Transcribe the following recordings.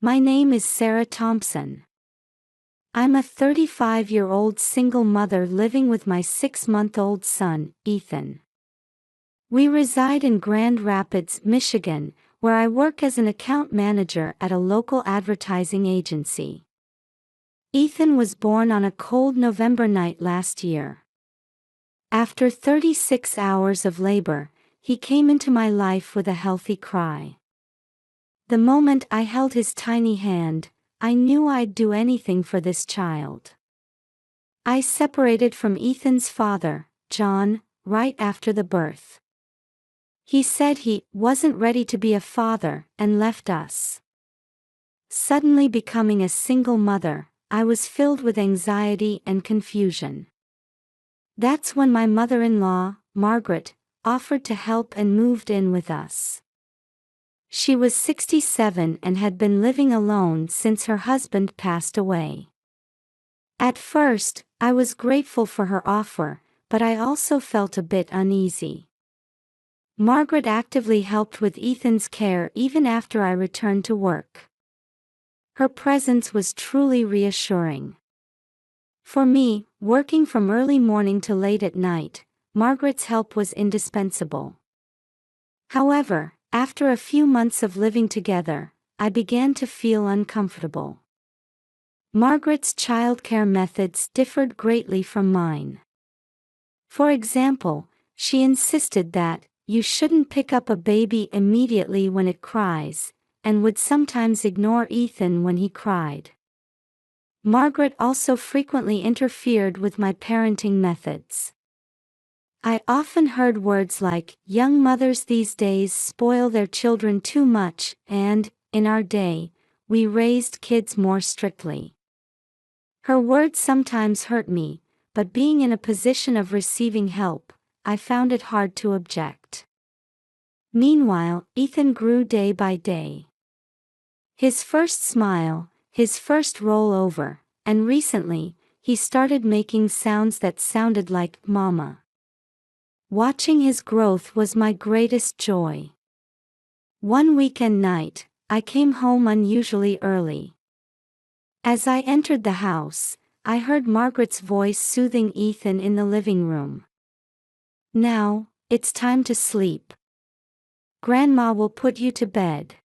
My name is Sarah Thompson. I'm a 35-year-old single mother living with my 6-month-old son, Ethan. We reside in Grand Rapids, Michigan, where I work as an account manager at a local advertising agency. Ethan was born on a cold November night last year. After 36 hours of labor, he came into my life with a healthy cry. The moment I held his tiny hand, I knew I'd do anything for this child. I separated from Ethan's father, John, right after the birth. He said he wasn't ready to be a father and left us. Suddenly becoming a single mother, I was filled with anxiety and confusion. That's when my mother-in-law, Margaret, offered to help and moved in with us. She was 67 and had been living alone since her husband passed away. At first, I was grateful for her offer, but I also felt a bit uneasy. Margaret actively helped with Ethan's care even after I returned to work. Her presence was truly reassuring. For me, working from early morning to late at night, Margaret's help was indispensable. However, after a few months of living together, I began to feel uncomfortable. Margaret's childcare methods differed greatly from mine. For example, she insisted that you shouldn't pick up a baby immediately when it cries, and would sometimes ignore Ethan when he cried. Margaret also frequently interfered with my parenting methods. I often heard words like, "Young mothers these days spoil their children too much," and, "In our day, we raised kids more strictly." Her words sometimes hurt me, but being in a position of receiving help, I found it hard to object. Meanwhile, Ethan grew day by day. His first smile, his first roll over, and recently, he started making sounds that sounded like "Mama." Watching his growth was my greatest joy. One weekend night, I came home unusually early. As I entered the house, I heard Margaret's voice soothing Ethan in the living room. "Now, it's time to sleep. Grandma will put you to bed."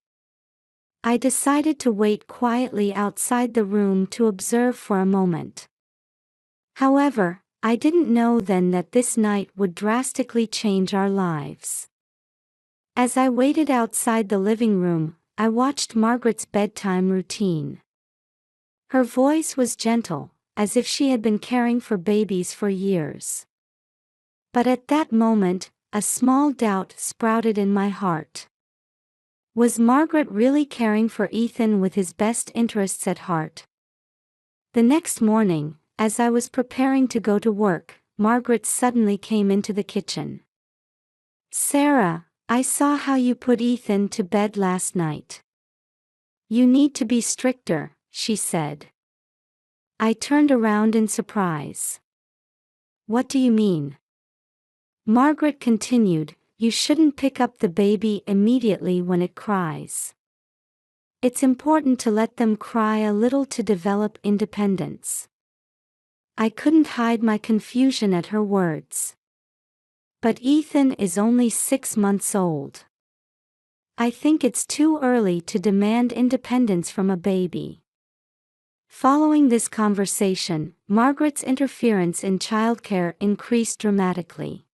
I decided to wait quietly outside the room to observe for a moment. However, I didn't know then that this night would drastically change our lives. As I waited outside the living room, I watched Margaret's bedtime routine. Her voice was gentle, as if she had been caring for babies for years. But at that moment, a small doubt sprouted in my heart. Was Margaret really caring for Ethan with his best interests at heart? The next morning, as I was preparing to go to work, Margaret suddenly came into the kitchen. "Sarah, I saw how you put Ethan to bed last night. You need to be stricter," she said. I turned around in surprise. "What do you mean?" Margaret continued, "You shouldn't pick up the baby immediately when it cries. It's important to let them cry a little to develop independence." I couldn't hide my confusion at her words. "But Ethan is only 6 months old. I think it's too early to demand independence from a baby." Following this conversation, Margaret's interference in childcare increased dramatically.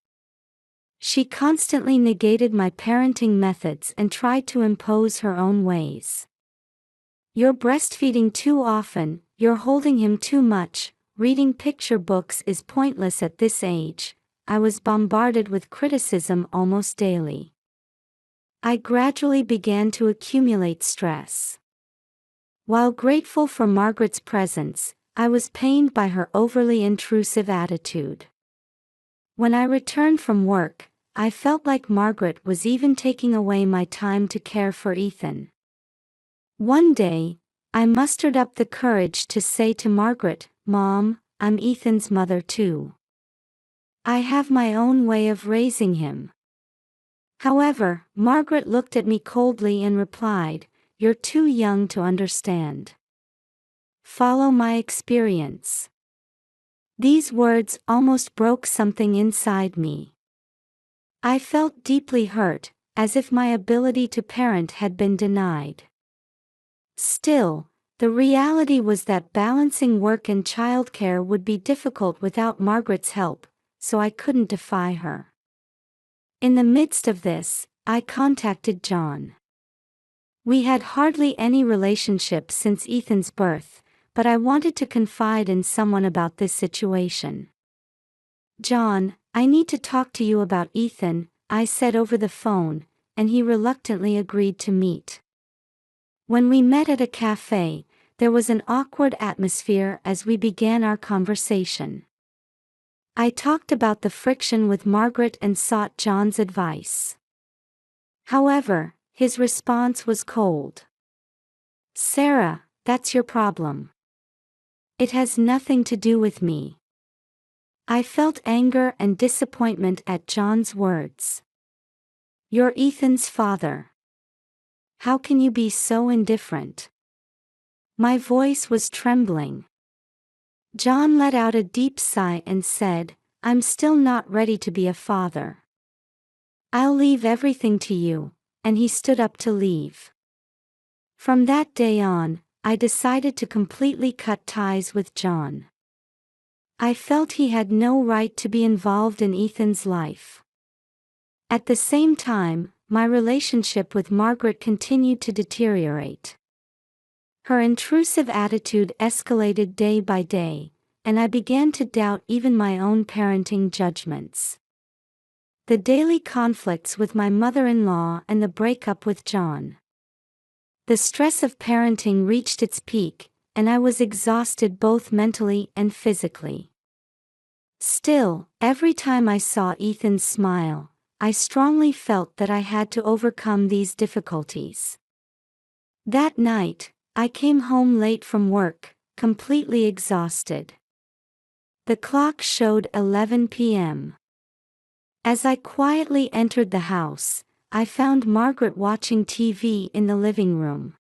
She constantly negated my parenting methods and tried to impose her own ways. "You're breastfeeding too often, you're holding him too much, reading picture books is pointless at this age." I was bombarded with criticism almost daily. I gradually began to accumulate stress. While grateful for Margaret's presence, I was pained by her overly intrusive attitude. When I returned from work, I felt like Margaret was even taking away my time to care for Ethan. One day, I mustered up the courage to say to Margaret, "Mom, I'm Ethan's mother too. I have my own way of raising him." However, Margaret looked at me coldly and replied, you're too young to understand. Follow my experience. These words almost broke something inside me. I felt deeply hurt, as if my ability to parent had been denied. Still, the reality was that balancing work and childcare would be difficult without Margaret's help, so I couldn't defy her. In the midst of this, I contacted John. We had hardly any relationship since Ethan's birth, but I wanted to confide in someone about this situation. "John, I need to talk to you about Ethan," I said over the phone, and he reluctantly agreed to meet. When we met at a cafe, there was an awkward atmosphere as we began our conversation. I talked about the friction with Margaret and sought John's advice. However, his response was cold. "Sarah, that's your problem. It has nothing to do with me." I felt anger and disappointment at John's words. "You're Ethan's father. How can you be so indifferent?" My voice was trembling. John let out a deep sigh and said, "I'm still not ready to be a father. I'll leave everything to you," and he stood up to leave. From that day on, I decided to completely cut ties with John. I felt he had no right to be involved in Ethan's life. At the same time, my relationship with Margaret continued to deteriorate. Her intrusive attitude escalated day by day, and I began to doubt even my own parenting judgments. The daily conflicts with my mother-in-law and the breakup with John. The stress of parenting reached its peak, and I was exhausted both mentally and physically. Still, every time I saw Ethan smile, I strongly felt that I had to overcome these difficulties. That night, I came home late from work, completely exhausted. The clock showed 11 p.m. As I quietly entered the house, I found Margaret watching TV in the living room.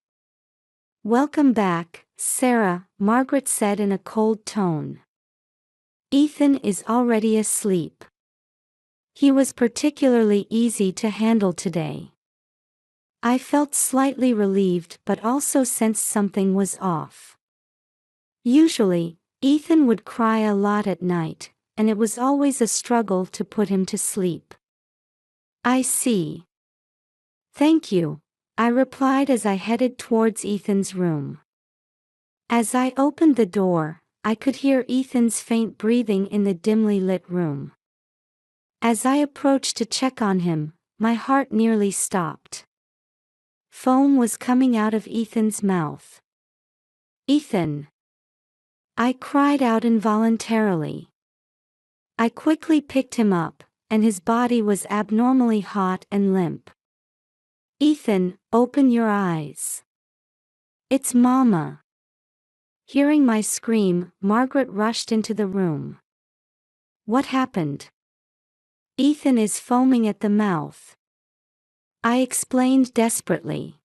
"Welcome back, Sarah," Margaret said in a cold tone. "Ethan is already asleep. He was particularly easy to handle today." I felt slightly relieved but also sensed something was off. Usually, Ethan would cry a lot at night, and it was always a struggle to put him to sleep. "I see. Thank you," I replied as I headed towards Ethan's room. As I opened the door, I could hear Ethan's faint breathing in the dimly lit room. As I approached to check on him, my heart nearly stopped. Foam was coming out of Ethan's mouth. "Ethan!" I cried out involuntarily. I quickly picked him up, and his body was abnormally hot and limp. "Ethan, open your eyes. It's Mama." Hearing my scream, Margaret rushed into the room. "What happened?" "Ethan is foaming at the mouth," I explained desperately.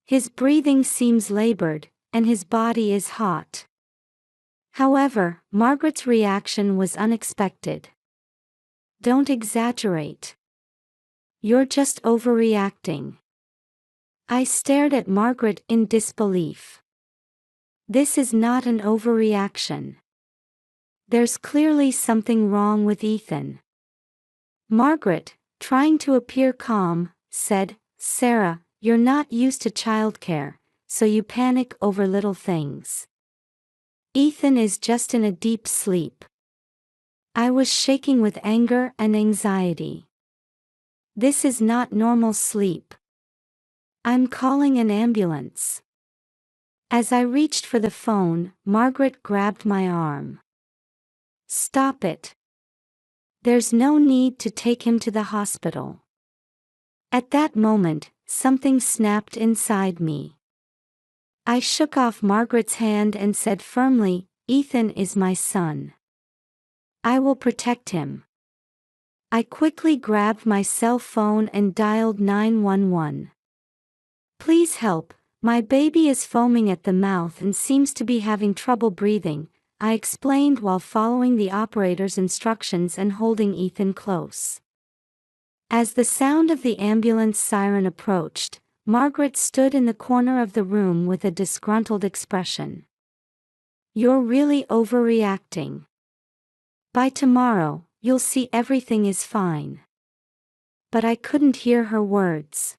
"His breathing seems labored, and his body is hot." However, Margaret's reaction was unexpected. "Don't exaggerate. You're just overreacting." I stared at Margaret in disbelief. "This is not an overreaction. There's clearly something wrong with Ethan." Margaret, trying to appear calm, said, "Sarah, you're not used to childcare, so you panic over little things. Ethan is just in a deep sleep." I was shaking with anger and anxiety. "This is not normal sleep. I'm calling an ambulance." As I reached for the phone, Margaret grabbed my arm. "Stop it. There's no need to take him to the hospital." At that moment, something snapped inside me. I shook off Margaret's hand and said firmly, "Ethan is my son. I will protect him." I quickly grabbed my cell phone and dialed 911. "Please help, My baby is foaming at the mouth and seems to be having trouble breathing, I explained while following the operator's instructions and holding Ethan close. As the sound of the ambulance siren approached, Margaret stood in the corner of the room with a disgruntled expression. "You're really overreacting. By tomorrow, you'll see everything is fine." But I couldn't hear her words.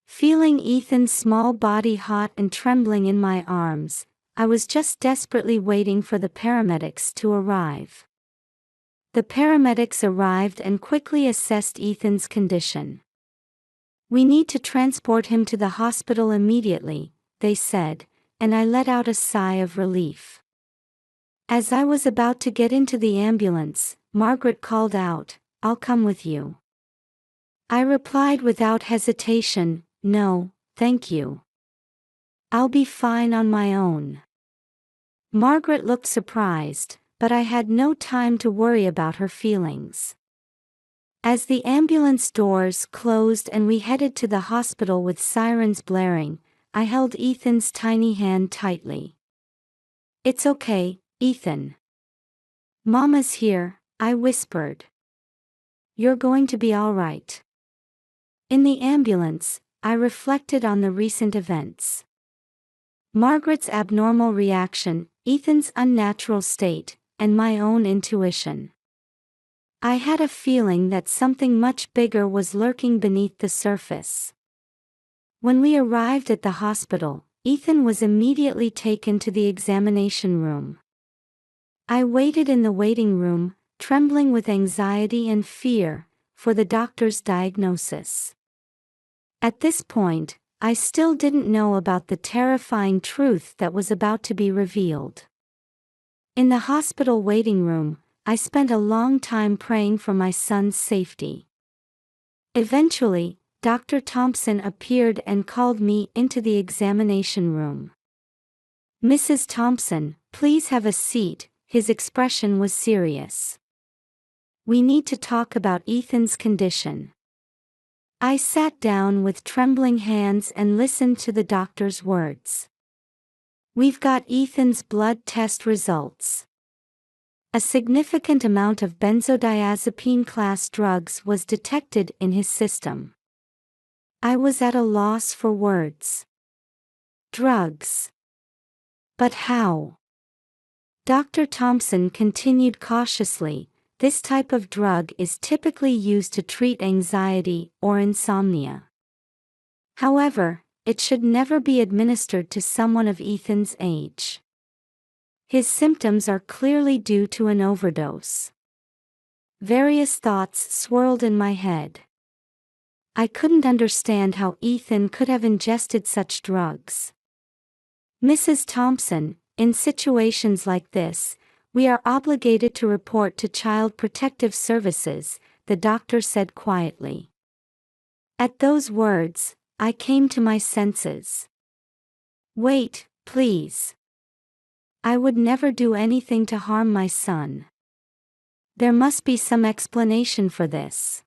Feeling Ethan's small body hot and trembling in my arms, I was just desperately waiting for the paramedics to arrive. The paramedics arrived and quickly assessed Ethan's condition. "We need to transport him to the hospital immediately," they said, and I let out a sigh of relief. As I was about to get into the ambulance, Margaret called out, "I'll come with you." I replied without hesitation, "No, thank you. I'll be fine on my own." Margaret looked surprised, but I had no time to worry about her feelings. As the ambulance doors closed and we headed to the hospital with sirens blaring, I held Ethan's tiny hand tightly. "It's okay, Ethan. Mama's here," I whispered. "You're going to be all right." In the ambulance, I reflected on the recent events. Margaret's abnormal reaction, Ethan's unnatural state, and my own intuition. I had a feeling that something much bigger was lurking beneath the surface. When we arrived at the hospital, Ethan was immediately taken to the examination room. I waited in the waiting room, trembling with anxiety and fear, for the doctor's diagnosis. At this point, I still didn't know about the terrifying truth that was about to be revealed. In the hospital waiting room, I spent a long time praying for my son's safety. Eventually, Dr. Thompson appeared and called me into the examination room. "Mrs. Thompson, please have a seat," his expression was serious. "We need to talk about Ethan's condition." I sat down with trembling hands and listened to the doctor's words. "We've got Ethan's blood test results. A significant amount of benzodiazepine class drugs was detected in his system." I was at a loss for words. Drugs. But how? Dr. Thompson continued cautiously, "This type of drug is typically used to treat anxiety or insomnia. However, it should never be administered to someone of Ethan's age. His symptoms are clearly due to an overdose." Various thoughts swirled in my head. I couldn't understand how Ethan could have ingested such drugs. "Mrs. Thompson, in situations like this, we are obligated to report to Child Protective Services," the doctor said quietly. At those words, I came to my senses. "Wait, please. I would never do anything to harm my son. There must be some explanation for this."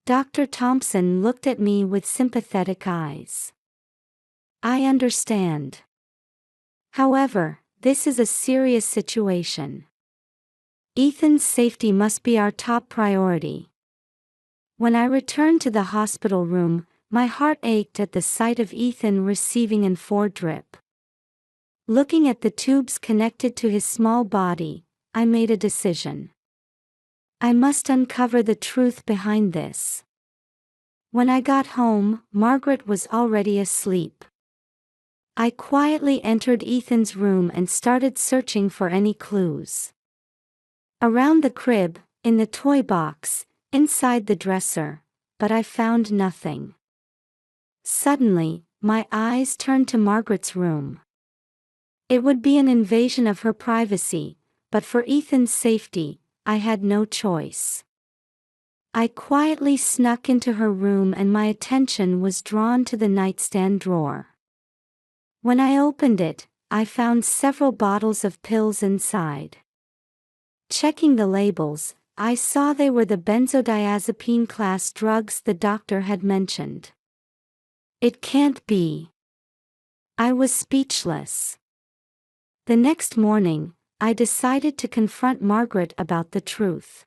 Dr. Thompson looked at me with sympathetic eyes. "I understand. However, this is a serious situation. Ethan's safety must be our top priority." When I returned to the hospital room, my heart ached at the sight of Ethan receiving an IV drip. Looking at the tubes connected to his small body, I made a decision. I must uncover the truth behind this. When I got home, Margaret was already asleep. I quietly entered Ethan's room and started searching for any clues. Around the crib, in the toy box, inside the dresser, but I found nothing. Suddenly, my eyes turned to Margaret's room. It would be an invasion of her privacy, but for Ethan's safety, I had no choice. I quietly snuck into her room and my attention was drawn to the nightstand drawer. When I opened it, I found several bottles of pills inside. Checking the labels, I saw they were the benzodiazepine class drugs the doctor had mentioned. It can't be. I was speechless. The next morning, I decided to confront Margaret about the truth.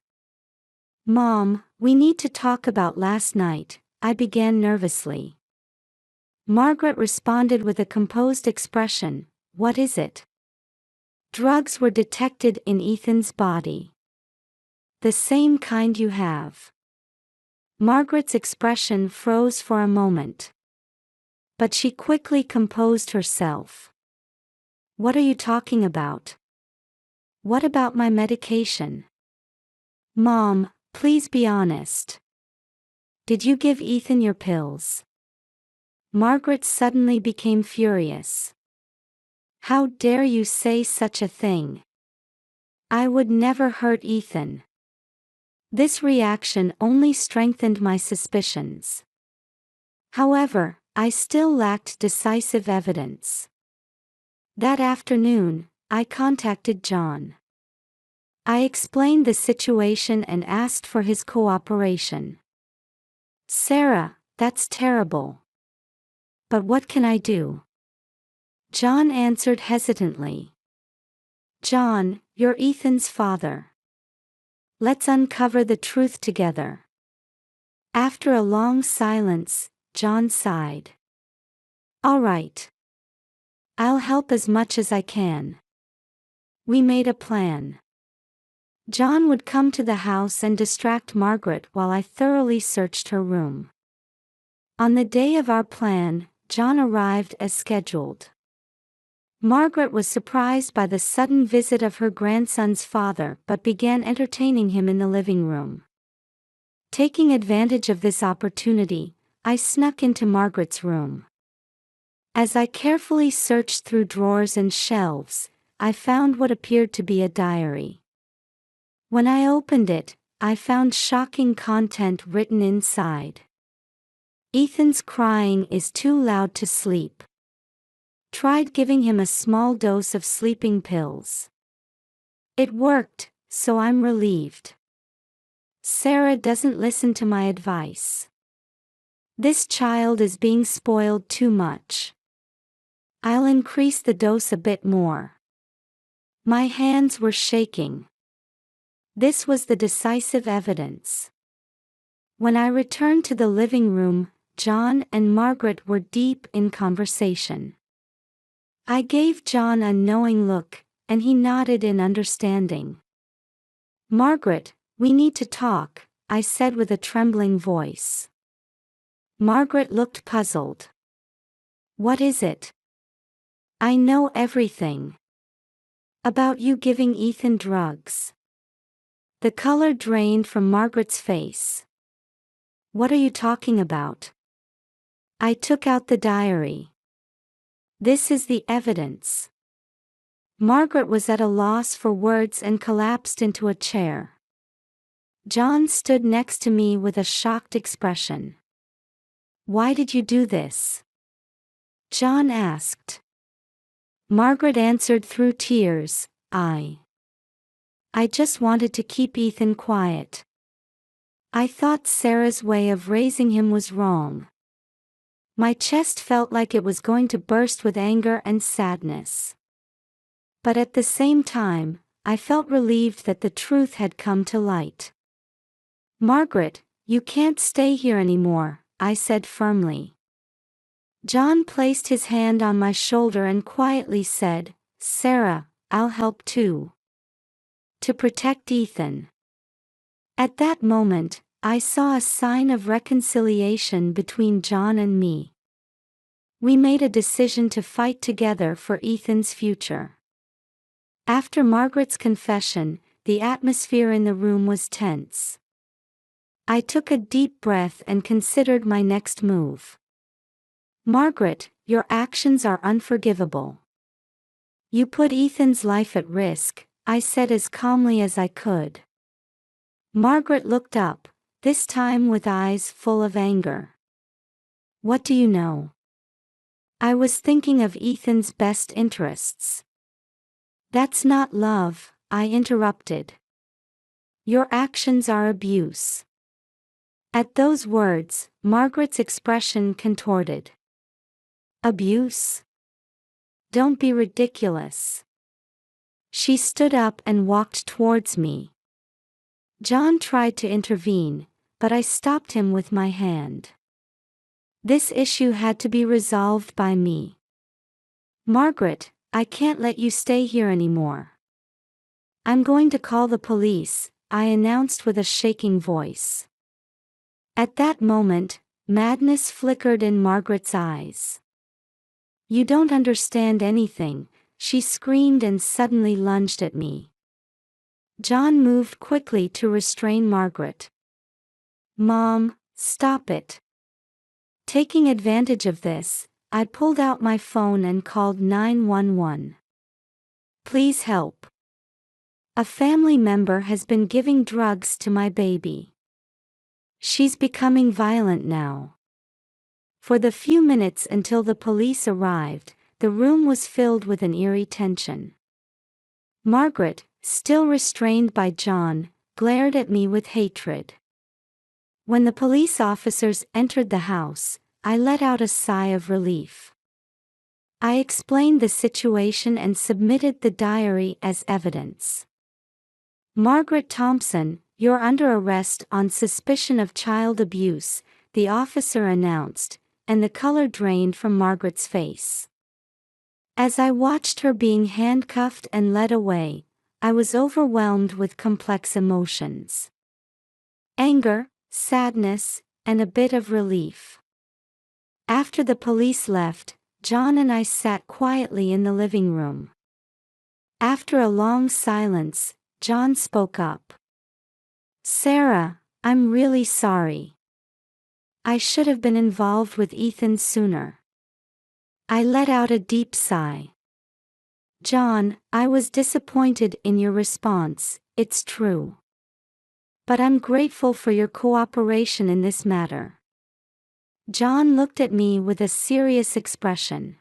"Mom, we need to talk about last night," I began nervously. Margaret responded with a composed expression. "What is it?" "Drugs were detected in Ethan's body. The same kind you have." Margaret's expression froze for a moment. But she quickly composed herself. "What are you talking about? What about my medication?" "Mom, please be honest. Did you give Ethan your pills?" Margaret suddenly became furious. "How dare you say such a thing? I would never hurt Ethan." This reaction only strengthened my suspicions. However, I still lacked decisive evidence. That afternoon, I contacted John. I explained the situation and asked for his cooperation. "Sarah, that's terrible. But what can I do?" John answered hesitantly. "John, you're Ethan's father. Let's uncover the truth together." After a long silence, John sighed. "All right. I'll help as much as I can." We made a plan. John would come to the house and distract Margaret while I thoroughly searched her room. On the day of our plan, John arrived as scheduled. Margaret was surprised by the sudden visit of her grandson's father but began entertaining him in the living room. Taking advantage of this opportunity, I snuck into Margaret's room. As I carefully searched through drawers and shelves, I found what appeared to be a diary. When I opened it, I found shocking content written inside. "Ethan's crying is too loud to sleep. Tried giving him a small dose of sleeping pills. It worked, so I'm relieved. Sarah doesn't listen to my advice. This child is being spoiled too much. I'll increase the dose a bit more." My hands were shaking. This was the decisive evidence. When I returned to the living room, John and Margaret were deep in conversation. I gave John a knowing look, and he nodded in understanding. "Margaret, we need to talk," I said with a trembling voice. Margaret looked puzzled. "What is it?" "I know everything. About you giving Ethan drugs." The color drained from Margaret's face. "What are you talking about?" I took out the diary. "This is the evidence." Margaret was at a loss for words and collapsed into a chair. John stood next to me with a shocked expression. "Why did you do this?" John asked. Margaret answered through tears, I just wanted to keep Ethan quiet. I thought Sarah's way of raising him was wrong." My chest felt like it was going to burst with anger and sadness. But at the same time, I felt relieved that the truth had come to light. "Margaret, you can't stay here anymore," I said firmly. John placed his hand on my shoulder and quietly said, "Sarah, I'll help too. To protect Ethan." At that moment, I saw a sign of reconciliation between John and me. We made a decision to fight together for Ethan's future. After Margaret's confession, the atmosphere in the room was tense. I took a deep breath and considered my next move. "Margaret, your actions are unforgivable. You put Ethan's life at risk," I said as calmly as I could. Margaret looked up, this time with eyes full of anger. "What do you know?" "I was thinking of Ethan's best interests." "That's not love," I interrupted. "Your actions are abuse." At those words, Margaret's expression contorted. "Abuse? Don't be ridiculous." She stood up and walked towards me. John tried to intervene, but I stopped him with my hand. This issue had to be resolved by me. "Margaret, I can't let you stay here anymore. I'm going to call the police," I announced with a shaking voice. At that moment, madness flickered in Margaret's eyes. "You don't understand anything," she screamed and suddenly lunged at me. John moved quickly to restrain Margaret. "Mom, stop it." Taking advantage of this, I pulled out my phone and called 911. "Please help. A family member has been giving drugs to my baby. She's becoming violent now." For the few minutes until the police arrived, the room was filled with an eerie tension. Margaret, still restrained by John, glared at me with hatred. When the police officers entered the house, I let out a sigh of relief. I explained the situation and submitted the diary as evidence. "Margaret Thompson, you're under arrest on suspicion of child abuse," the officer announced, and the color drained from Margaret's face. As I watched her being handcuffed and led away, I was overwhelmed with complex emotions. Anger, sadness, and a bit of relief. After the police left, John and I sat quietly in the living room. After a long silence, John spoke up. "Sarah, I'm really sorry. I should have been involved with Ethan sooner." I let out a deep sigh. "John, I was disappointed in your response, it's true. But I'm grateful for your cooperation in this matter." John looked at me with a serious expression.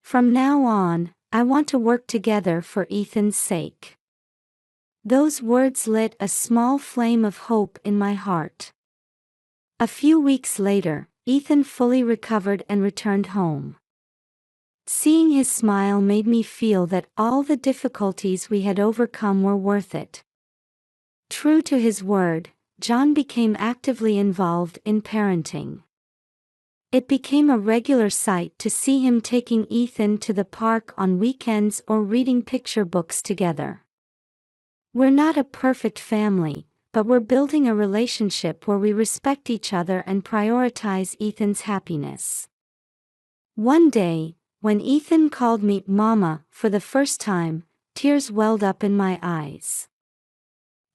"From now on, I want to work together for Ethan's sake." Those words lit a small flame of hope in my heart. A few weeks later, Ethan fully recovered and returned home. Seeing his smile made me feel that all the difficulties we had overcome were worth it. True to his word, John became actively involved in parenting. It became a regular sight to see him taking Ethan to the park on weekends or reading picture books together. We're not a perfect family, but we're building a relationship where we respect each other and prioritize Ethan's happiness. One day, when Ethan called me Mama for the first time, tears welled up in my eyes.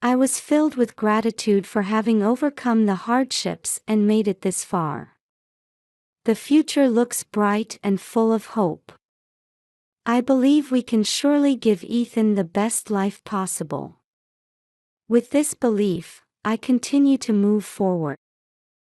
I was filled with gratitude for having overcome the hardships and made it this far. The future looks bright and full of hope. I believe we can surely give Ethan the best life possible. With this belief, I continue to move forward.